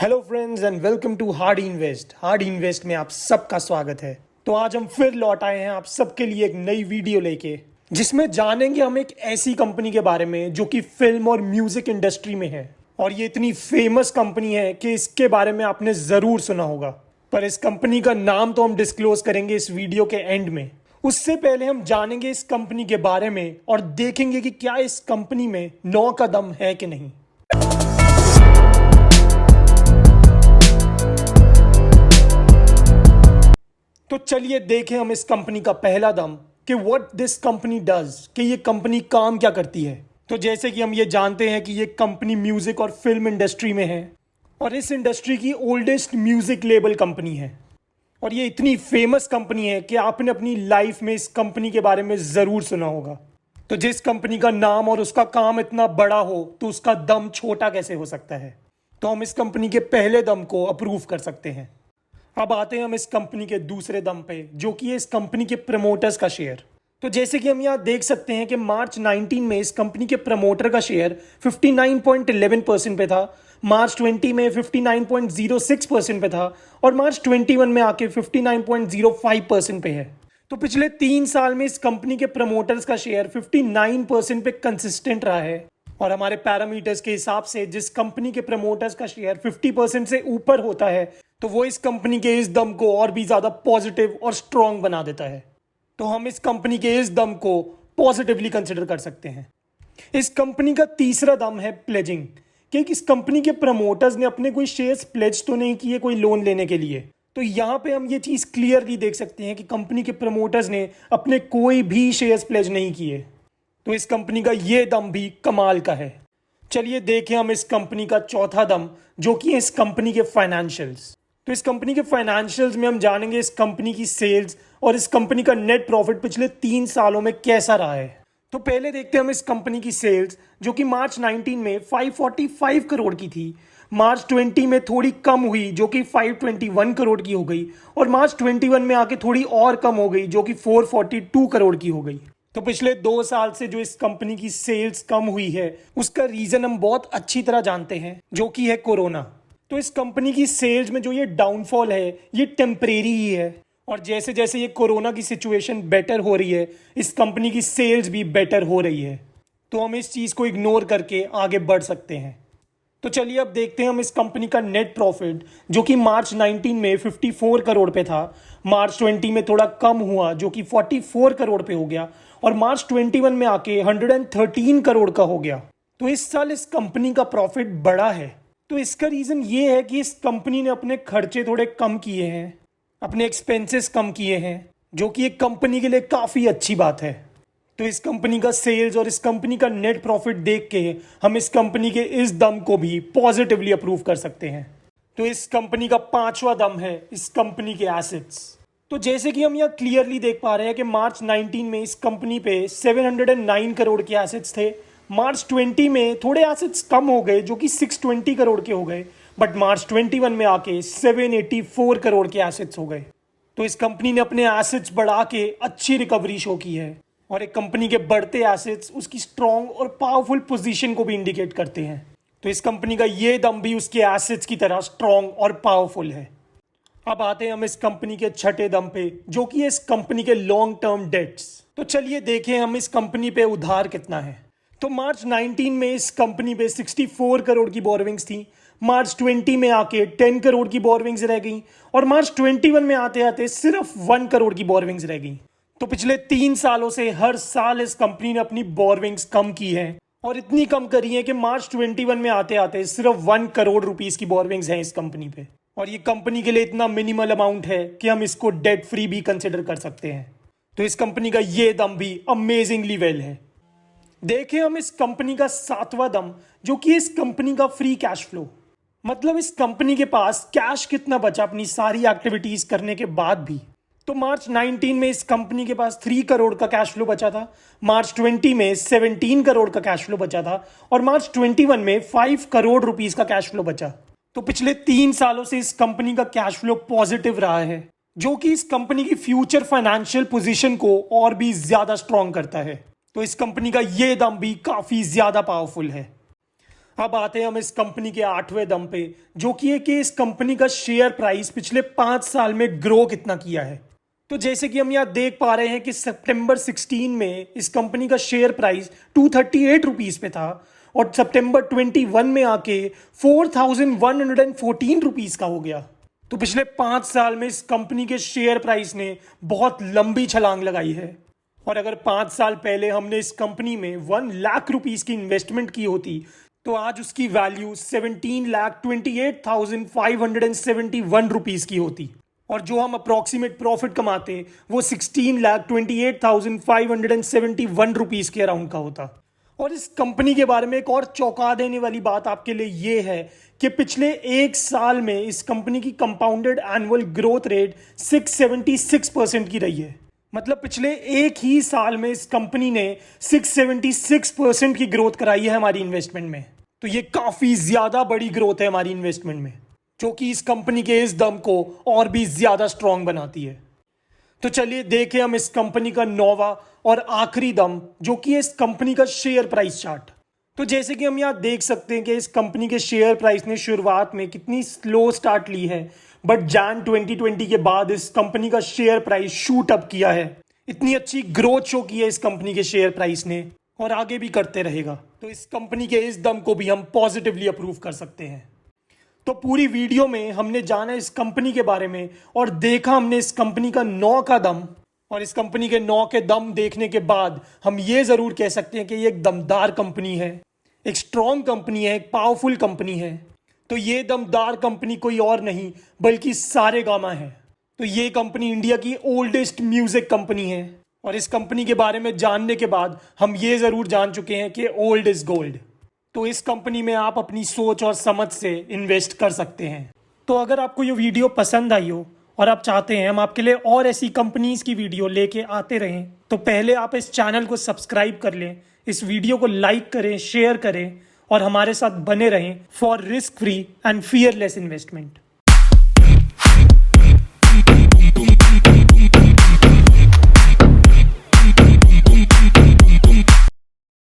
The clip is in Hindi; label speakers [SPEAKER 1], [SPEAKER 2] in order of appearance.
[SPEAKER 1] Hello friends and welcome to hard invest. Hard invest में आप सबका स्वागत है। तो आज हम फिर लौट आए हैं आप सबके लिए एक नई वीडियो लेके, जिसमें जानेंगे हम एक ऐसी कंपनी के बारे में जो कि फिल्म और म्यूजिक इंडस्ट्री में है। और ये इतनी फेमस कंपनी है कि इसके बारे में आपने ज़रूर सुना होगा, पर इस कंपनी का नाम तो हम डिस्क्लोज करेंगे इस वीडियो के एंड में। उससे पहले हम जानेंगे इस कंपनी के बारे में और देखेंगे कि क्या इस कंपनी में 9 का दम है कि नहीं। तो चलिए देखें हम इस कंपनी का पहला दम कि व्हाट दिस कंपनी डज, कि ये कंपनी काम क्या करती है। तो जैसे कि हम ये जानते हैं कि ये कंपनी म्यूजिक और फिल्म इंडस्ट्री में है और इस इंडस्ट्री की ओल्डेस्ट म्यूजिक लेबल कंपनी है। और ये इतनी फेमस कंपनी है कि आपने अपनी लाइफ में इस कंपनी के बारे में ज़रूर सुना होगा। तो जिस कंपनी का नाम और उसका काम इतना बड़ा हो तो उसका दम छोटा कैसे हो सकता है। तो हम इस कंपनी के पहले दम को अप्रूव कर सकते हैं। अब आते हैं हम इस कंपनी के दूसरे दम पे, जो कि है इस कंपनी के प्रमोटर्स का शेयर। तो जैसे कि हम यहाँ देख सकते हैं कि मार्च 19 में इस कंपनी के प्रमोटर का शेयर 59.11% पे था, मार्च 20 में 59.06% पे था और मार्च 21 में आके 59.05% पे है। तो पिछले 3 साल में इस कंपनी के प्रमोटर्स का शेयर 59% पे कंसिस्टेंट रहा है। और हमारे पैरामीटर्स के हिसाब से जिस कंपनी के प्रमोटर्स का शेयर 50% से ऊपर होता है तो वो इस कंपनी के इस दम को और भी ज़्यादा पॉजिटिव और स्ट्रॉन्ग बना देता है। तो हम इस कंपनी के इस दम को पॉजिटिवली कंसिडर कर सकते हैं। इस कंपनी का तीसरा दम है प्लेजिंग, कि इस कंपनी के प्रमोटर्स ने अपने कोई शेयर्स प्लेज तो नहीं किए कोई लोन लेने के लिए। तो यहाँ पे हम ये चीज़ क्लियरली देख सकते हैं कि कंपनी के प्रमोटर्स ने अपने कोई भी शेयर्स प्लेज नहीं किए। तो इस कंपनी का ये दम भी कमाल का है। चलिए देखें हम इस कंपनी का चौथा दम, जो कि है इस कंपनी के फाइनेंशियल्स। तो इस कंपनी के फाइनेंशियल्स में हम जानेंगे इस कंपनी की सेल्स और इस कंपनी का नेट प्रॉफिट पिछले 3 सालों में कैसा रहा है। तो पहले देखते हैं हम इस कंपनी की सेल्स, जो कि मार्च 19 में 545 करोड़ की थी, मार्च 20 में थोड़ी कम हुई जो कि 521 करोड़ की हो गई और मार्च 21 में आके थोड़ी और कम हो गई जो कि 442 करोड़ की हो गई। तो पिछले 2 साल से जो इस कंपनी की सेल्स कम हुई है उसका रीजन हम बहुत अच्छी तरह जानते हैं, जो कि है कोरोना। तो इस कंपनी की सेल्स में जो ये डाउनफॉल है ये टेम्परेरी ही है और जैसे जैसे ये कोरोना की सिचुएशन बेटर हो रही है इस कंपनी की सेल्स भी बेटर हो रही है। तो हम इस चीज़ को इग्नोर करके आगे बढ़ सकते हैं। तो चलिए अब देखते हैं हम इस कंपनी का नेट प्रॉफिट, जो कि मार्च 19 में 54 करोड़ पे था, मार्च 20 में थोड़ा कम हुआ जो कि 44 करोड़ पे हो गया और मार्च 21 में आके 113 करोड़ का हो गया। तो इस साल इस कंपनी का प्रॉफिट बढ़ा है। तो इसका रीज़न ये है कि इस कंपनी ने अपने खर्चे थोड़े कम किए हैं, अपने एक्सपेंसेस कम किए हैं, जो कि एक कंपनी के लिए काफ़ी अच्छी बात है। तो इस कंपनी का सेल्स और इस कंपनी का नेट प्रॉफिट देख के हम इस कंपनी के इस दम को भी पॉजिटिवली अप्रूव कर सकते हैं। तो इस कंपनी का 5वां दम है इस कंपनी के एसेट्स। तो जैसे कि हम यहाँ क्लियरली देख पा रहे हैं कि मार्च 19 में इस कंपनी पे 709 करोड़ के एसेट्स थे, मार्च 20 में थोड़े एसेट्स कम हो गए जो कि 620 करोड़ के हो गए, बट मार्च 21 में आके 784 करोड़ के एसेट्स हो गए। तो इस कंपनी ने अपने एसेट्स बढ़ा के अच्छी रिकवरी शो की है और एक कंपनी के बढ़ते एसेट्स उसकी स्ट्रॉन्ग और पावरफुल पोजीशन को भी इंडिकेट करते हैं। तो इस कंपनी का ये दम भी उसके एसेट्स की तरह स्ट्रॉन्ग और पावरफुल है। अब आते हैं हम इस कंपनी के छठे दम पे, जो कि इस कंपनी के लॉन्ग टर्म डेट्स। तो चलिए देखें हम इस कंपनी पे उधार कितना है। तो मार्च 19 में इस कंपनी पे 64 करोड़ की बोरविंग्स थी, मार्च 20 में आके 10 करोड़ की बोरविंग्स रह गई और मार्च 21 में आते आते सिर्फ 1 करोड़ की बोरविंग्स रह गई। तो पिछले 3 सालों से हर साल इस कंपनी ने अपनी बोरविंग्स कम की है और इतनी कम करी है कि मार्च 21 में आते आते सिर्फ 1 करोड़ रुपीस की बोरविंग्स हैं इस कंपनी पे। और ये कंपनी के लिए इतना मिनिमल अमाउंट है कि हम इसको डेट फ्री भी कंसिडर कर सकते हैं। तो इस कंपनी का ये दम भी अमेजिंगली वेल है। देखें हम इस कंपनी का 7वां दम, जो कि इस कंपनी का फ्री कैश फ्लो, मतलब इस कंपनी के पास कैश कितना बचा अपनी सारी एक्टिविटीज करने के बाद भी। तो मार्च 19 में इस कंपनी के पास 3 करोड़ का कैश फ्लो बचा था, मार्च 20 में 17 करोड़ का कैश फ्लो बचा था और मार्च 21 में 5 करोड़ रुपीस का कैश फ्लो बचा। तो पिछले 3 सालों से इस कंपनी का कैश फ्लो पॉजिटिव रहा है, जो कि इस कंपनी की फ्यूचर फाइनेंशियल पोजीशन को और भी ज्यादा स्ट्रॉन्ग करता है। तो इस कंपनी का ये दम भी काफी ज्यादा पावरफुल है। अब आते हैं हम इस कंपनी के 8वें दम पे, जो कि है कि इस कंपनी का शेयर प्राइस पिछले 5 साल में ग्रो कितना किया है। तो जैसे कि हम यहाँ देख पा रहे हैं कि सितंबर 16 में इस कंपनी का शेयर प्राइस 238 रुपीस पे था और सितंबर 21 में आके 4114 रुपीस का हो गया। तो पिछले 5 साल में इस कंपनी के शेयर प्राइस ने बहुत लंबी छलांग लगाई है। और अगर 5 साल पहले हमने इस कंपनी में 1 लाख रुपीस की इन्वेस्टमेंट की होती तो आज उसकी वैल्यू 17,28,571 रुपीस की होती और जो हम अप्रॉक्सीमेट प्रॉफिट कमाते वो 16,28,571 रुपीस के अराउंड का होता। और इस कंपनी के बारे में एक और चौंका देने वाली बात आपके लिए ये है कि पिछले 1 साल में इस कंपनी की कंपाउंडेड एनुअल ग्रोथ रेट 676% की रही है। मतलब पिछले एक ही साल में इस कंपनी ने 676% की ग्रोथ कराई है हमारी इन्वेस्टमेंट में। तो ये काफी ज्यादा बड़ी ग्रोथ है हमारी इन्वेस्टमेंट में, जो कि इस कंपनी के इस दम को और भी ज्यादा स्ट्रांग बनाती है। तो चलिए देखें हम इस कंपनी का 9वां और आखिरी दम, जो कि इस कंपनी का शेयर प्राइस चार्ट। तो जैसे कि हम यहाँ देख सकते हैं कि इस कंपनी के शेयर प्राइस ने शुरुआत में कितनी स्लो स्टार्ट ली है, बट जैन 2020 के बाद इस कंपनी का शेयर प्राइस शूट अप किया है। इतनी अच्छी ग्रोथ शो की है इस कंपनी के शेयर प्राइस ने और आगे भी करते रहेगा। तो इस कंपनी के इस दम को भी हम पॉजिटिवली अप्रूव कर सकते हैं। तो पूरी वीडियो में हमने जाना इस कंपनी के बारे में और देखा हमने इस कंपनी का 9 का दम। और इस कंपनी के 9 के दम देखने के बाद हम ये ज़रूर कह सकते हैं कि ये एक दमदार कंपनी है, एक स्ट्रॉन्ग कंपनी है, एक पावरफुल कंपनी है। तो ये दमदार कंपनी कोई और नहीं बल्कि सारेगामा है। तो ये कंपनी इंडिया की ओल्डेस्ट म्यूजिक कंपनी है और इस कंपनी के बारे में जानने के बाद हम ये ज़रूर जान चुके हैं कि ओल्ड इज़ गोल्ड। तो इस कंपनी में आप अपनी सोच और समझ से इन्वेस्ट कर सकते हैं। तो अगर आपको ये वीडियो पसंद आई हो और आप चाहते हैं हम आपके लिए और ऐसी कंपनीज की वीडियो लेके आते रहें, तो पहले आप इस चैनल को सब्सक्राइब कर लें, इस वीडियो को लाइक करें, शेयर करें और हमारे साथ बने रहें for risk free and fearless investment.